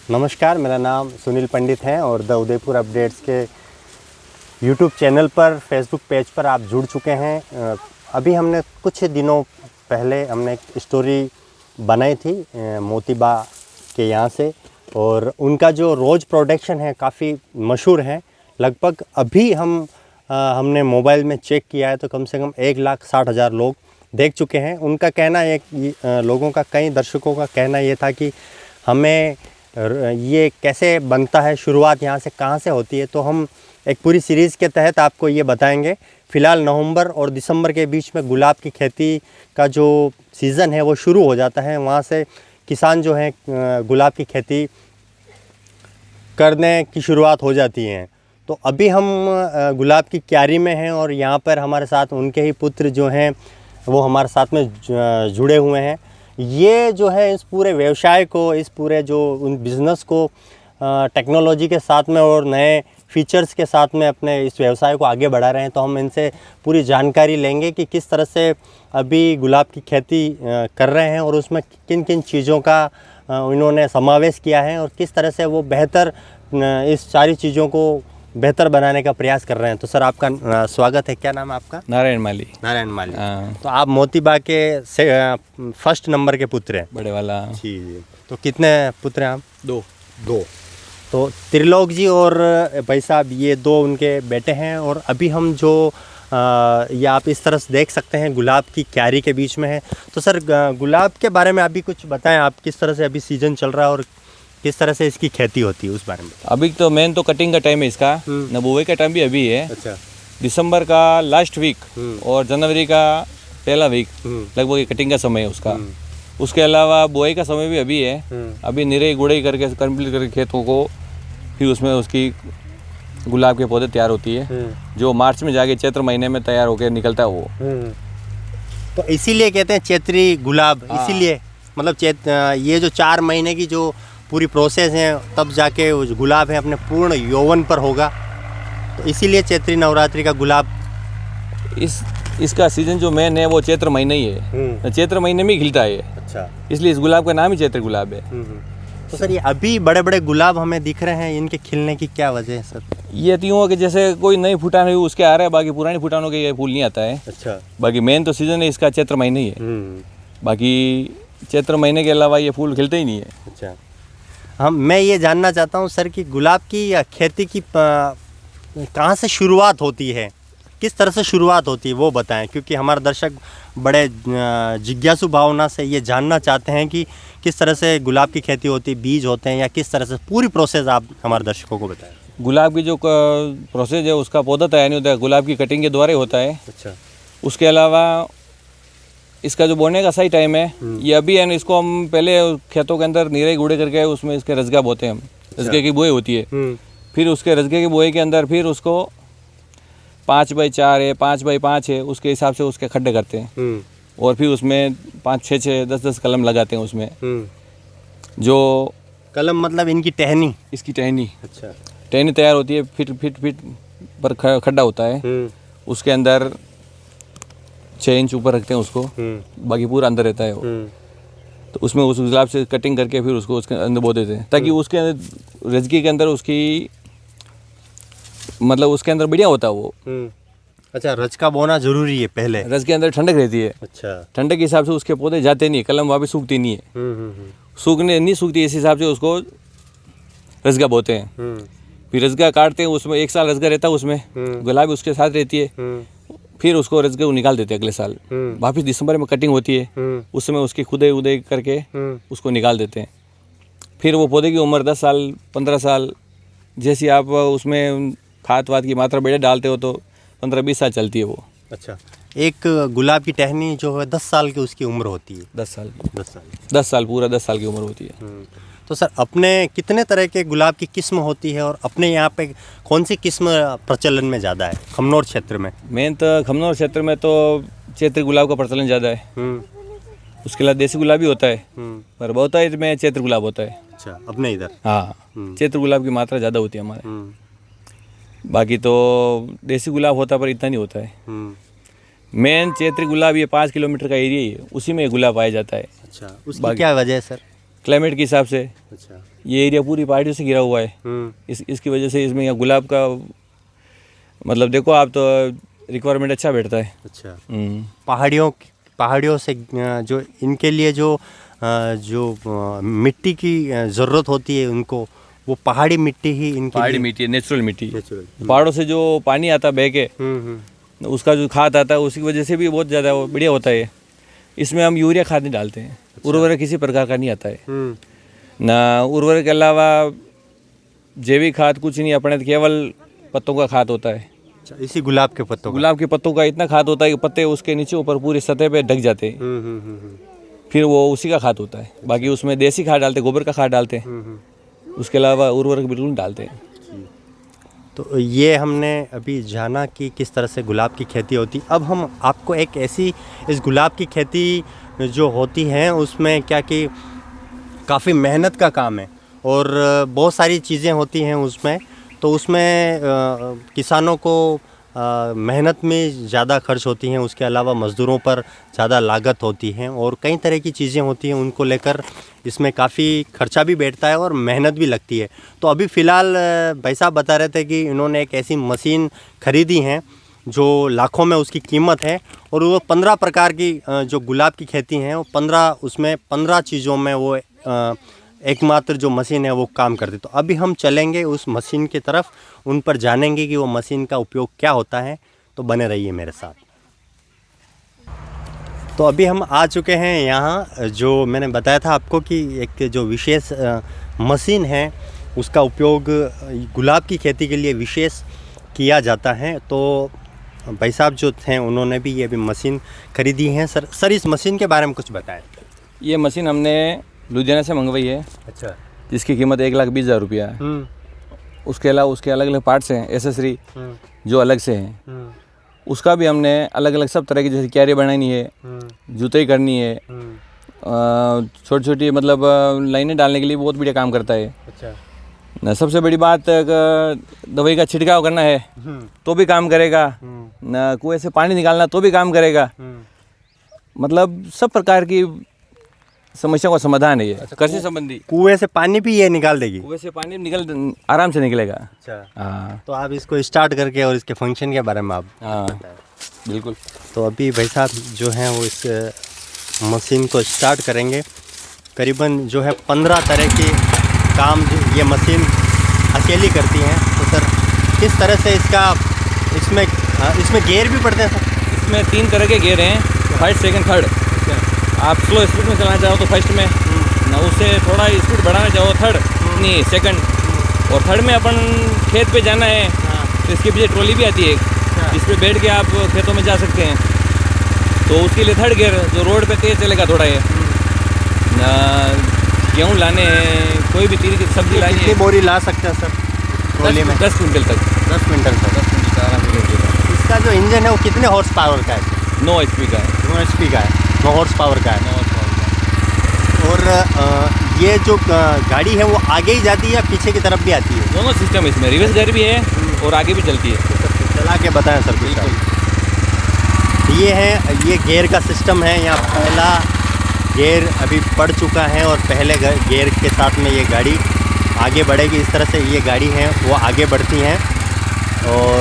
नमस्कार, मेरा नाम सुनील पंडित है और द उदयपुर अपडेट्स के यूट्यूब चैनल पर, फेसबुक पेज पर आप जुड़ चुके हैं। अभी हमने कुछ दिनों पहले हमने एक स्टोरी बनाई थी मोतीबा के यहाँ से, और उनका जो रोज़ प्रोडक्शन है काफ़ी मशहूर है। लगभग अभी हमने मोबाइल में चेक किया है तो कम से कम 1,60,000 लोग देख चुके हैं। उनका कहना लोगों का, कई दर्शकों का कहना ये था कि हमें ये कैसे बनता है, शुरुआत यहाँ से कहाँ से होती है। तो हम एक पूरी सीरीज़ के तहत आपको ये बताएंगे। फ़िलहाल नवंबर और दिसंबर के बीच में गुलाब की खेती का जो सीज़न है वो शुरू हो जाता है। वहाँ से किसान जो हैं गुलाब की खेती करने की शुरुआत हो जाती है। तो अभी हम गुलाब की क्यारी में हैं और यहाँ पर हमारे साथ उनके ही पुत्र जो हैं वो हमारे साथ में जुड़े हुए हैं। ये जो है इस पूरे व्यवसाय को, इस पूरे जो उन बिज़नेस को टेक्नोलॉजी के साथ में और नए फीचर्स के साथ में अपने इस व्यवसाय को आगे बढ़ा रहे हैं। तो हम इनसे पूरी जानकारी लेंगे कि किस तरह से अभी गुलाब की खेती कर रहे हैं और उसमें किन किन चीज़ों का इन्होंने समावेश किया है और किस तरह से वो बेहतर इस सारी चीज़ों को बेहतर बनाने का प्रयास कर रहे हैं। तो सर, आपका स्वागत है। क्या नाम है आपका? नारायण माली। नारायण माली। तो आप मोतीबा के फर्स्ट नंबर के पुत्र हैं? बड़े वाला। जी। तो कितने पुत्र हैं आप? दो। तो त्रिलोक जी और भाई साहब, ये दो उनके बेटे हैं। और अभी हम जो ये आप इस तरह से देख सकते हैं गुलाब की क्यारी के बीच में है। तो सर, गुलाब के बारे में अभी कुछ बताएं, आप किस तरह से अभी सीजन चल रहा है और किस तरह से इसकी खेती होती है उस बारे में? अभी तो मेन तो कटिंग का टाइम है इसका, न बुआई का टाइम भी अभी है। अच्छा। दिसंबर का लास्ट वीक और जनवरी का पहला वीक लगभग कटिंग का समय है उसका। उसके अलावा बुआई का समय भी अभी है। अभी निराई गुड़ाई करके कंप्लीट करके खेतों को, फिर उसमें उसकी गुलाब के पौधे तैयार होती है जो मार्च में जाके चैत्र महीने में तैयार होकर निकलता है वो। तो इसीलिए कहते हैं चैत्री गुलाब। इसीलिए मतलब ये जो 4 महीने की जो पूरी प्रोसेस है तब जाके वो गुलाब है अपने पूर्ण यौवन पर होगा। तो इसीलिए चैत्री नवरात्रि का गुलाब, इसका सीजन जो मेन है वो चैत्र महीने ही है। चैत्र महीने में ही खिलता है। अच्छा। इसलिए इस गुलाब का नाम ही चैत्र गुलाब है। तो सर, ये अभी बड़े बड़े गुलाब हमें दिख रहे हैं, इनके खिलने की क्या वजह है सर? ये त्यों कि जैसे कोई नई फुटान हुई उसके आ रहा है, बाकी पुरानी फुटानों के ये फूल नहीं आता है। अच्छा। बाकी मेन तो सीजन है इसका चैत्र महीने ही है। बाकी चैत्र महीने के अलावा ये फूल खिलते ही नहीं है। अच्छा। मैं ये जानना चाहता हूँ सर कि गुलाब की खेती की कहाँ से शुरुआत होती है, किस तरह से शुरुआत होती है वो बताएं, क्योंकि हमारे दर्शक बड़े जिज्ञासु भावना से ये जानना चाहते हैं कि किस तरह से गुलाब की खेती होती है, बीज होते हैं या किस तरह से पूरी प्रोसेस आप हमारे दर्शकों को बताएं। गुलाब की जो प्रोसेस है उसका पौधा तैयार नहीं होता है, गुलाब की कटिंग के द्वारा ही होता है। अच्छा। उसके अलावा इसका जो बोने का सही टाइम है ये अभी है। इसको हम पहले खेतों के अंदर निराई गुड़े करके उसमें इसके रजगा बोते हैं हम। रजगे की बुआई होती है। फिर उसके रजगे की बुआई के अंदर फिर उसको 5x4 है, 5x5 है, उसके हिसाब से उसके खड्डे करते हैं और फिर उसमें 5, 6, 10 कलम लगाते हैं उसमें। जो कलम मतलब इनकी टहनी? इसकी टहनी। अच्छा। टहनी तैयार होती है, फिट पर खड्डा होता है। उसके अंदर 6 इंच ऊपर रखते हैं उसको, बाकी पूरा अंदर रहता है वो। तो उसमें उस गुलाब से कटिंग करके फिर उसको उसके अंदर बो देते हैं ताकि उसके अंदर रजगी के अंदर उसकी मतलब उसके अंदर बढ़िया होता है वो। अच्छा, रज का बोना जरूरी है पहले? रज के अंदर ठंडक रहती है। अच्छा। ठंडक के हिसाब से उसके पौधे जाते नहीं है, कलम वापस सूखती नहीं है। सूखने नहीं सूखती, इस हिसाब से उसको रजगा बोते हैं। फिर रजगा काटते हैं, उसमें 1 साल रजगा रहता है उसमें, गुलाब उसके साथ रहती है। फिर उसको रजगे को निकाल देते हैं अगले साल। वापिस दिसंबर में कटिंग होती है, उस समय उसकी खुदाई उदाई करके उसको निकाल देते हैं। फिर वो पौधे की उम्र 10 साल 15 साल, जैसी आप उसमें खाद वाद की मात्रा बढ़िया डालते हो तो 15-20 साल चलती है वो। अच्छा। एक गुलाब की टहनी जो है 10 साल की उसकी उम्र होती है? 10 साल की। 10 साल पूरा 10 साल की उम्र होती है। तो सर, अपने कितने तरह के गुलाब की किस्म होती है और अपने यहाँ पे कौन सी किस्म प्रचलन में ज़्यादा है खमनोर क्षेत्र में? मेन तो खमनोर क्षेत्र में तो चैत्र गुलाब का प्रचलन ज़्यादा है। उसके अलावा देसी गुलाब भी होता है, पर बहुत है इसमें चैत्र गुलाब होता है। अच्छा, अपने इधर? हाँ, चैत्र गुलाब की मात्रा ज़्यादा होती है हमारे। बाकी तो देसी गुलाब होता पर इतना नहीं होता है। मेन चैत्री गुलाब ये 5 किलोमीटर का एरिया ही है, उसी में गुलाब पाया जाता है। अच्छा, उसकी क्या वजह है सर? क्लाइमेट के हिसाब से। अच्छा। ये एरिया पूरी पहाड़ियों से घिरा हुआ है। इसकी वजह से इसमें यहाँ गुलाब का मतलब देखो आप तो रिक्वायरमेंट अच्छा बैठता है। अच्छा। पहाड़ियों से जो इनके लिए जो मिट्टी की ज़रूरत होती है उनको, वो पहाड़ी मिट्टी ही इनकी पहाड़ी मिट्टी है, नेचुरल मिट्टी। पहाड़ों से जो पानी आता बह के उसका जो खाद आता है उसकी वजह से भी बहुत ज़्यादा बढ़िया होता है। इसमें हम यूरिया खाद नहीं डालते हैं। अच्छा। उर्वरक किसी प्रकार का नहीं आता है ना। उर्वरक के अलावा जैविक खाद कुछ नहीं, अपने केवल पत्तों का खाद होता है। अच्छा, इसी गुलाब के पत्तों का इतना खाद होता है कि पत्ते उसके नीचे ऊपर पूरी सतह पे ढक जाते हैं। फिर वो उसी का खाद होता है। बाकी उसमें देसी खाद डालते, गोबर का खाद डालते हैं। उसके अलावा उर्वरक बिल्कुल नहीं डालते हैं। तो ये हमने अभी जाना कि किस तरह से गुलाब की खेती होती। अब हम आपको एक ऐसी इस गुलाब की खेती जो होती है उसमें क्या कि काफ़ी मेहनत का काम है और बहुत सारी चीज़ें होती हैं उसमें। तो उसमें किसानों को मेहनत में ज़्यादा खर्च होती हैं, उसके अलावा मज़दूरों पर ज़्यादा लागत होती है और कई तरह की चीज़ें होती हैं। उनको लेकर इसमें काफ़ी खर्चा भी बैठता है और मेहनत भी लगती है। तो अभी फ़िलहाल भाई साहब बता रहे थे कि इन्होंने एक ऐसी मशीन ख़रीदी है जो लाखों में उसकी कीमत है और वो 15 प्रकार की जो गुलाब की खेती हैं वो 15 चीज़ों में वो एकमात्र जो मशीन है वो काम करती। तो अभी हम चलेंगे उस मशीन की तरफ, उन पर जानेंगे कि वो मशीन का उपयोग क्या होता है। तो बने रहिए मेरे साथ। तो अभी हम आ चुके हैं यहाँ, जो मैंने बताया था आपको कि एक जो विशेष मशीन है उसका उपयोग गुलाब की खेती के लिए विशेष किया जाता है। तो भाई साहब जो थे उन्होंने भी ये अभी मशीन खरीदी है। सर इस मशीन के बारे में कुछ बताएं। ये मशीन हमने लुधियाना से मंगवाई है। अच्छा। जिसकी कीमत 1,20,000 रुपया है। उसके अलावा उसके अलग अलग पार्ट्स हैं, एसेसरी जो अलग से हैं। उसका भी हमने अलग अलग सब तरह की, जैसे क्यारी बनानी है, जुताई करनी है, छोटी छोटी मतलब लाइनें डालने के लिए बहुत बढ़िया काम करता है। अच्छा। न सबसे बड़ी बात दवाई का छिड़काव करना है तो भी काम करेगा, न कुएं से पानी निकालना तो भी काम करेगा। मतलब सब प्रकार की समस्या का समाधान है ये। अच्छा, कृषि संबंधी। कुएं से पानी भी ये निकाल देगी? कुएं से पानी आराम से निकलेगा। अच्छा। हाँ। तो आप इसको स्टार्ट करके और इसके फंक्शन के बारे में आप हाँ बिल्कुल। तो अभी भाई साहब जो हैं वो इस मशीन को स्टार्ट करेंगे। करीबन जो है 15 तरह के काम ये मशीन अकेली करती हैं। तो सर किस तरह से इसमें गियर भी पड़ते हैं सर? इसमें 3 तरह के गियर हैं, फर्स्ट सेकंड थर्ड। आप स्लो स्पीड में चलाना चाहो तो फर्स्ट में, ना उससे थोड़ा स्पीड बढ़ाना चाहो थर्ड नहीं सेकंड। और थर्ड में अपन खेत पे जाना है तो इसके पीछे ट्रॉली भी आती है जिस पे बैठ के आप खेतों में जा सकते हैं। तो उसके लिए थर्ड गियर जो रोड पे तेज चलेगा थोड़ा है। ना गेहूँ लाने हैं, कोई भी तीर की सब्जी लानी है। कितनी बोरी ला सकते हैं सर ट्रॉली में? 10 क्विंटल तक। 10 क्विंटल तक। 10 क्विंटल आराम से ले जाएगा। इसका जो इंजन है वो कितने हॉर्स पावर का है? 9 HP का है। 9 HP का है, 9 हॉर्स पावर का है। 9 हॉर्स पावर का। और ये जो गाड़ी है वो आगे ही जाती है या पीछे की तरफ भी आती है? दोनों सिस्टम इसमें, रिवर्स गियर भी है और आगे भी चलती है। चला के बताएं सर कुछ। ये गियर का सिस्टम है। यहाँ पहला गियर अभी पड़ चुका है और पहले गियर के साथ में ये गाड़ी आगे बढ़ेगी। इस तरह से ये गाड़ी है वो आगे बढ़ती हैं और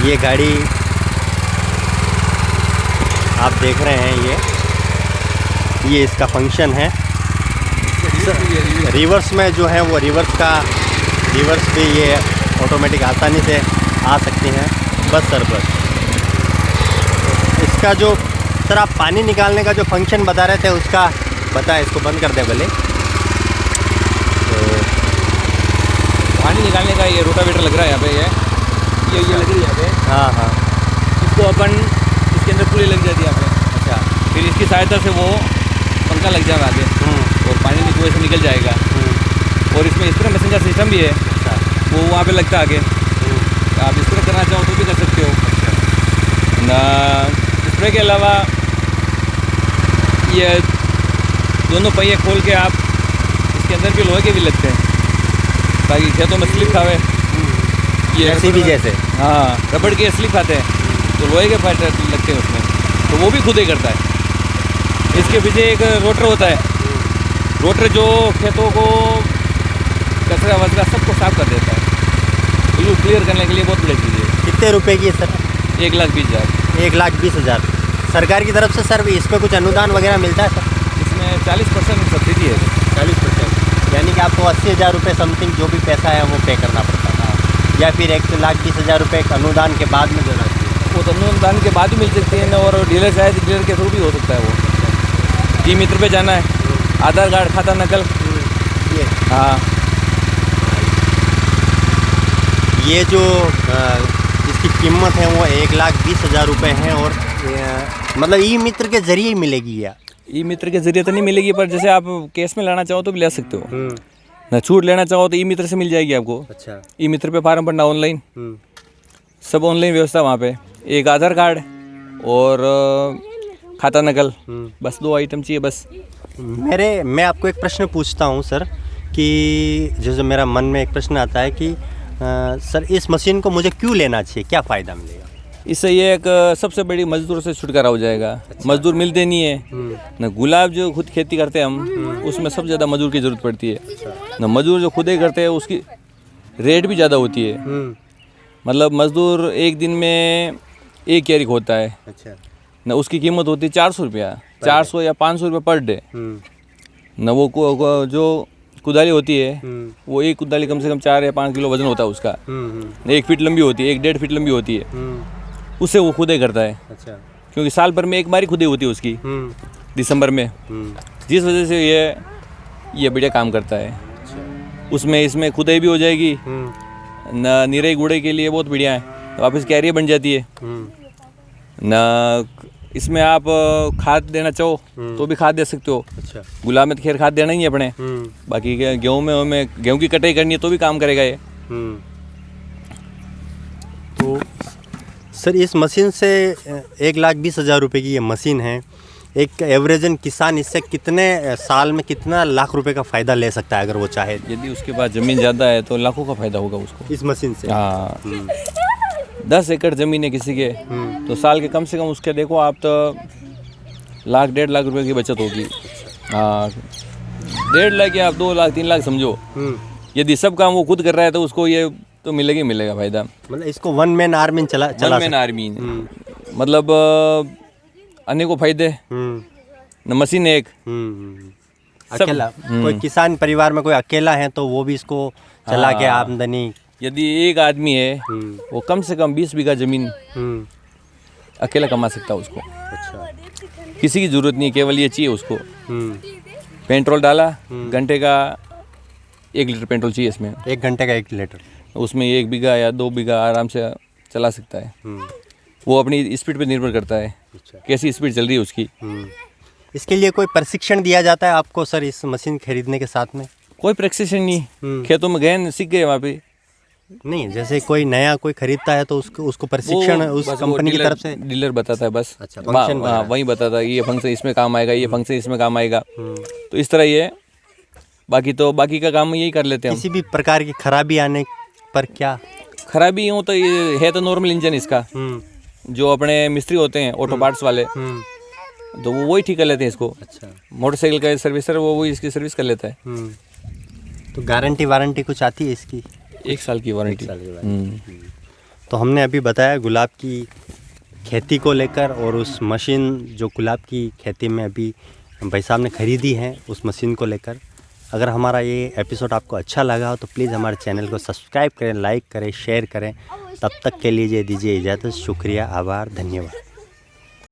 ये गाड़ी आप देख रहे हैं ये इसका फंक्शन है। रिवर्स में जो है वो रिवर्स भी ये ऑटोमेटिक आसानी से आ सकती हैं। बस सर बस इसका जो सर आप पानी निकालने का जो फंक्शन बता रहे थे उसका बताएं। इसको बंद कर दें भले। तो पानी निकालने का ये रोटावेटर लग रहा है यहाँ पे। ये लग रही है यहाँ पे। हाँ। इसको अपन इसके अंदर पूरी लग जाती है यहाँ पे। अच्छा। फिर इसकी सहायता से वो पंखा लग जाएगा आगे और पानी कुएं से निकल जाएगा। और इसमें स्प्रे मशीन का सिस्टम भी है। अच्छा। वो वहाँ पे लगता है आगे। आप स्प्रे करना चाहो तो भी कर सकते हो ना। स्प्रे के अलावा ये दोनों पहिए खोल के आप इसके अंदर भी लोहे के भी लगते हैं ताकि खेतों में स्लिप खावे। ये भी जैसे हाँ रबड़ के स्लिप आते हैं तो लोहे के पाइप लगते हैं उसमें, तो वो भी खुद ही करता है। इसके पीछे एक रोटर होता है रोटर जो खेतों को कचरा वचरा सबको साफ कर देता है, बिल्कुल क्लियर करने के लिए बहुत बढ़िया चीज़ है। कितने रुपए की है सर? 1,20,000। 1,20,000 सरकार की तरफ से सर इसमें कुछ अनुदान वगैरह मिलता है सर? इसमें 40% सब्सिडी है। 40%, यानी कि आपको 80,000 रुपये समथिंग जो भी पैसा है वो पे करना पड़ता है, या फिर 1,20,000 रुपये अनुदान के बाद में देना चाहिए? वो तो अनुदान के बाद भी मिल सकती है ना, और डीलर शायद डीलर के थ्रू भी हो सकता है। वो ई मित्र पे जाना है, आधार कार्ड, खाता नकल। ये हाँ, ये जो इसकी कीमत है वो 1,20,000 रुपये है, और मतलब ई मित्र के जरिए ही मिलेगी या? ई मित्र के जरिए तो नहीं मिलेगी, पर जैसे आप केस में लेना चाहो तो भी ले सकते हो। ना छूट लेना चाहो तो ई मित्र से मिल जाएगी आपको। अच्छा। ई मित्र पे फार्म भरना ऑनलाइन, सब ऑनलाइन व्यवस्था वहाँ पे। एक आधार कार्ड और खाता नकल, बस 2 आइटम चाहिए बस। मैं आपको एक प्रश्न पूछता हूँ सर, कि जैसे मेरा मन में एक प्रश्न आता है कि सर इस मशीन को मुझे क्यों लेना चाहिए, क्या फ़ायदा मिलेगा? इससे ये एक सबसे बड़ी मजदूर से छुटकारा हो जाएगा। अच्छा। मजदूर मिलते नहीं है न। गुलाब जो खुद खेती करते हैं हम, उसमें सबसे ज़्यादा मजदूर की ज़रूरत पड़ती है। न मजदूर जो खुद ही करते हैं उसकी रेट भी ज़्यादा होती है। मतलब मजदूर एक दिन में 1 क्यारी होता है। अच्छा। न उसकी कीमत होती है 400 रुपया, 400 या 500 रुपये पर डे। न वो जो कुदाली होती है, वो एक कुदाली कम से कम 4 या 5 किलो वजन होता है उसका। 1 फीट लंबी होती है, 1-1.5 फीट लंबी होती है। उसे वो खुद ही करता है। अच्छा। क्योंकि साल भर में एक बार ही खुदाई होती है उसकी, दिसंबर में, जिस वजह से ये बढ़िया काम करता है। अच्छा। उसमें इसमें खुदाई भी हो जाएगी, न निराई गुड़ाई के लिए बहुत बढ़िया है, वापस क्यारी बन जाती है। न इसमें आप खाद देना चाहो तो भी खाद दे सकते हो। अच्छा। गुलाब में तो खैर खाद देना ही है अपने, बाकी गेहूँ में हमें गेहूँ की कटाई करनी है तो भी काम करेगा ये। तो सर इस मशीन से 1,20,000 रुपये की ये मशीन है, एक एवरेजन किसान इससे कितने साल में कितना लाख रुपए का फ़ायदा ले सकता है अगर वो चाहे? यदि उसके पास ज़मीन ज़्यादा है तो लाखों का फ़ायदा होगा उसको इस मशीन से। हाँ, 10 एकड़ ज़मीन है किसी के, तो साल के कम से कम उसके देखो आप तो 1,00,000-1.5 लाख रुपए की बचत होगी। हाँ, 1.5 लाख या आप 2 लाख 3 लाख समझो। यदि सब काम वो खुद कर रहा है तो उसको ये तो मिलेगा फायदा। मतलब इसको 1 मैन आर्मी चला 1 मैन आर्मी, मतलब अनेकों फायदे। न मशीन एक अकेला कोई किसान परिवार में कोई अकेला है तो वो भी इसको चला के आमदनी, यदि एक आदमी है वो कम से कम 20 बीघा जमीन अकेला कमा सकता है उसको। अच्छा। किसी की जरूरत नहीं है, केवल ये चाहिए उसको। पेट्रोल डाला, घंटे का 1 लीटर पेट्रोल चाहिए इसमें। 1 घंटे का 1 लीटर, उसमें 1 बीघा या 2 बीघा आराम से चला सकता है। वो अपनी स्पीड पे निर्भर करता है। अच्छा। कैसी स्पीड चल रही है उसकी। इसके लिए कोई प्रशिक्षण दिया जाता है आपको सर इस मशीन खरीदने के साथ में? कोई प्रशिक्षण नहीं, खेतों में गए सीख गए वहाँ पे। नहीं, जैसे कोई नया कोई खरीदता है तो उसको प्रशिक्षण उस कंपनी की तरफ से डीलर बताता है बस। अच्छा, वही बताता है ये फंक्शन इसमें काम आएगा, ये फंक्शन इसमें काम आएगा, तो इस तरह ये। बाकी का काम यही कर लेते हैं। किसी भी प्रकार की खराबी आने पर क्या खराबी हो तो ये है तो नॉर्मल इंजन इसका, जो अपने मिस्त्री होते हैं ऑटो पार्ट्स वाले, तो वो वही ठीक कर लेते हैं इसको। अच्छा। मोटरसाइकिल का सर्विसर वो इसकी सर्विस कर लेता है। तो गारंटी वारंटी कुछ आती है इसकी? 1 साल की वारंटी। तो हमने अभी बताया गुलाब की खेती को लेकर, और उस मशीन जो गुलाब की खेती में अभी भाई साहब ने खरीदी है उस मशीन को लेकर। अगर हमारा ये एपिसोड आपको अच्छा लगा हो तो प्लीज़ हमारे चैनल को सब्सक्राइब करें, लाइक करें, शेयर करें। तब तक के लिए दीजिए इजाज़त। शुक्रिया, आभार, धन्यवाद।